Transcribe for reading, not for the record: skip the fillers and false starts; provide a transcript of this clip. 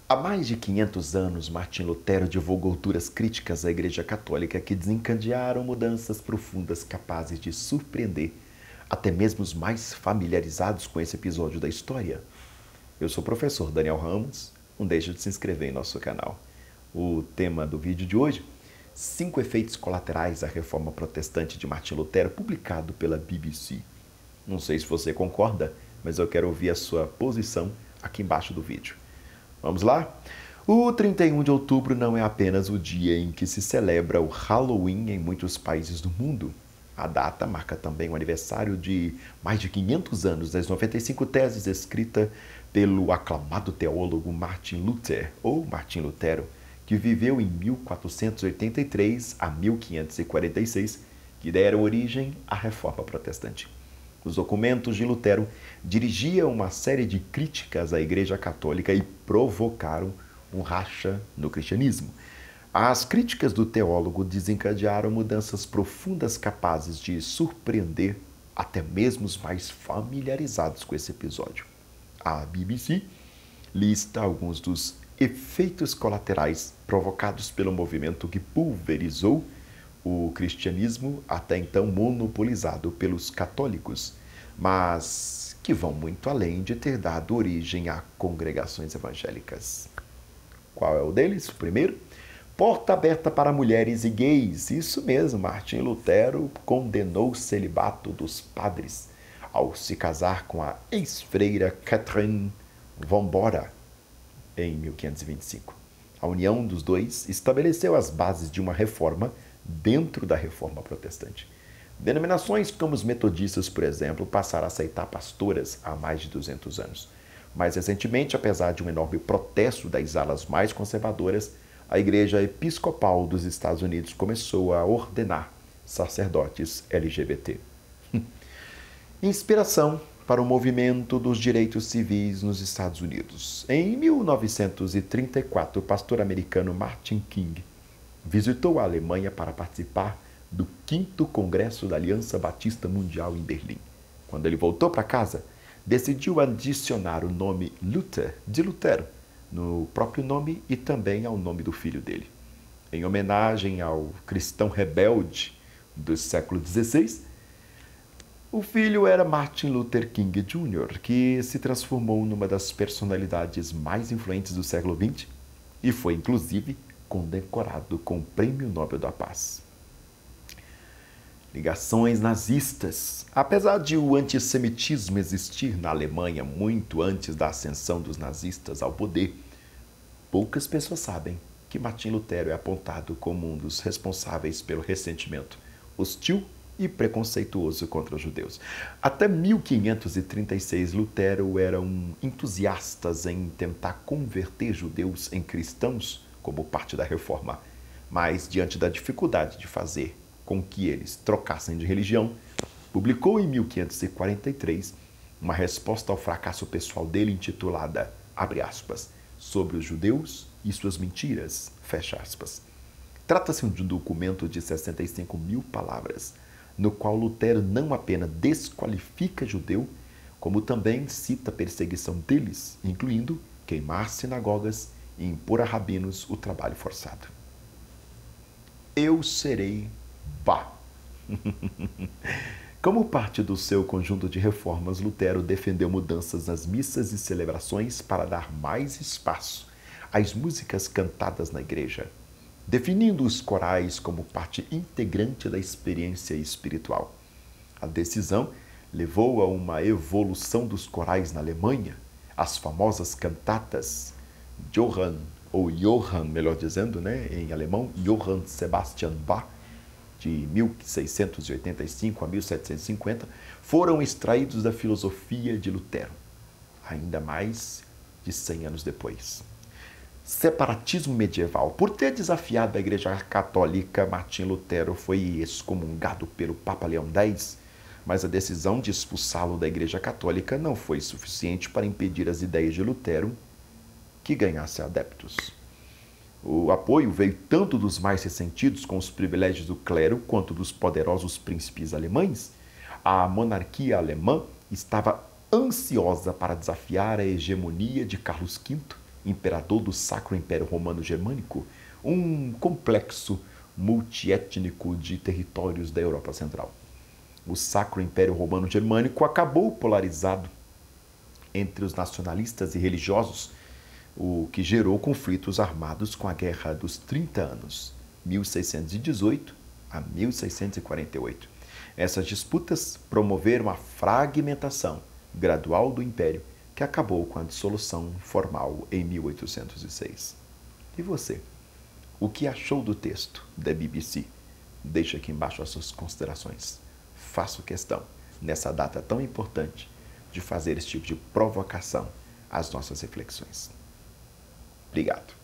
Há mais de 500 anos, Martim Lutero divulgou duras críticas à Igreja Católica que desencadearam mudanças profundas capazes de surpreender até mesmo os mais familiarizados com esse episódio da história. Eu sou o professor Daniel Ramos, não deixe de se inscrever em nosso canal. O tema do vídeo de hoje, 5 efeitos colaterais da Reforma Protestante de Martim Lutero, publicado pela BBC. Não sei se você concorda, mas eu quero ouvir a sua posição aqui embaixo do vídeo. Vamos lá? O 31 de outubro não é apenas o dia em que se celebra o Halloween em muitos países do mundo. A data marca também o aniversário de mais de 500 anos das 95 teses escritas pelo aclamado teólogo Martin Luther, ou Martim Lutero, que viveu em 1483 a 1546, que deram origem à Reforma Protestante. Os documentos de Lutero dirigiam uma série de críticas à Igreja Católica e provocaram um racha no cristianismo. As críticas do teólogo desencadearam mudanças profundas capazes de surpreender até mesmo os mais familiarizados com esse episódio. A BBC lista alguns dos efeitos colaterais provocados pelo movimento que pulverizou o cristianismo, até então monopolizado pelos católicos, mas que vão muito além de ter dado origem a congregações evangélicas. Qual é o deles? O primeiro, porta aberta para mulheres e gays. Isso mesmo, Martim Lutero condenou o celibato dos padres ao se casar com a ex-freira Catherine von Bora em 1525. A união dos dois estabeleceu as bases de uma reforma dentro da Reforma Protestante. Denominações como os metodistas, por exemplo, passaram a aceitar pastoras há mais de 200 anos. Mais recentemente, apesar de um enorme protesto das alas mais conservadoras, a Igreja Episcopal dos Estados Unidos começou a ordenar sacerdotes LGBT. Inspiração para o movimento dos direitos civis nos Estados Unidos. Em 1934, o pastor americano Martin King visitou a Alemanha para participar do 5º Congresso da Aliança Batista Mundial em Berlim. Quando ele voltou para casa, decidiu adicionar o nome Luther, de Lutero, no próprio nome e também ao nome do filho dele. Em homenagem ao cristão rebelde do século XVI, o filho era Martin Luther King Jr., que se transformou numa das personalidades mais influentes do século XX e foi, inclusive, condecorado com o Prêmio Nobel da Paz. Ligações nazistas. Apesar de o antissemitismo existir na Alemanha muito antes da ascensão dos nazistas ao poder, poucas pessoas sabem que Martim Lutero é apontado como um dos responsáveis pelo ressentimento hostil e preconceituoso contra os judeus. Até 1536, Lutero era um entusiasta em tentar converter judeus em cristãos como parte da reforma, mas diante da dificuldade de fazer com que eles trocassem de religião, publicou em 1543 uma resposta ao fracasso pessoal dele intitulada, abre aspas, sobre os judeus e suas mentiras, fecha aspas. Trata-se de um documento de 65.000 palavras, no qual Lutero não apenas desqualifica judeu, como também cita a perseguição deles, incluindo queimar sinagogas e impor a rabinos o trabalho forçado. Eu serei vá. Como parte do seu conjunto de reformas, Lutero defendeu mudanças nas missas e celebrações para dar mais espaço às músicas cantadas na igreja, definindo os corais como parte integrante da experiência espiritual. A decisão levou a uma evolução dos corais na Alemanha, as famosas cantatas Johann, ou Johann, melhor dizendo, em alemão, Johann Sebastian Bach, de 1685 a 1750, foram extraídos da filosofia de Lutero, ainda mais de 100 anos depois. Separatismo medieval. Por ter desafiado a Igreja Católica, Martim Lutero foi excomungado pelo Papa Leão X, mas a decisão de expulsá-lo da Igreja Católica não foi suficiente para impedir as ideias de Lutero que ganhasse adeptos. O apoio veio tanto dos mais ressentidos com os privilégios do clero quanto dos poderosos príncipes alemães. A monarquia alemã estava ansiosa para desafiar a hegemonia de Carlos V imperador do Sacro Império Romano Germânico, um complexo multiétnico de territórios da Europa Central. O Sacro Império Romano Germânico acabou polarizado entre os nacionalistas e religiosos, o que gerou conflitos armados com a Guerra dos 30 Anos, 1618 a 1648. Essas disputas promoveram a fragmentação gradual do Império, que acabou com a dissolução formal em 1806. E você? O que achou do texto da BBC? Deixe aqui embaixo as suas considerações. Faço questão, nessa data tão importante, de fazer esse tipo de provocação às nossas reflexões. Obrigado.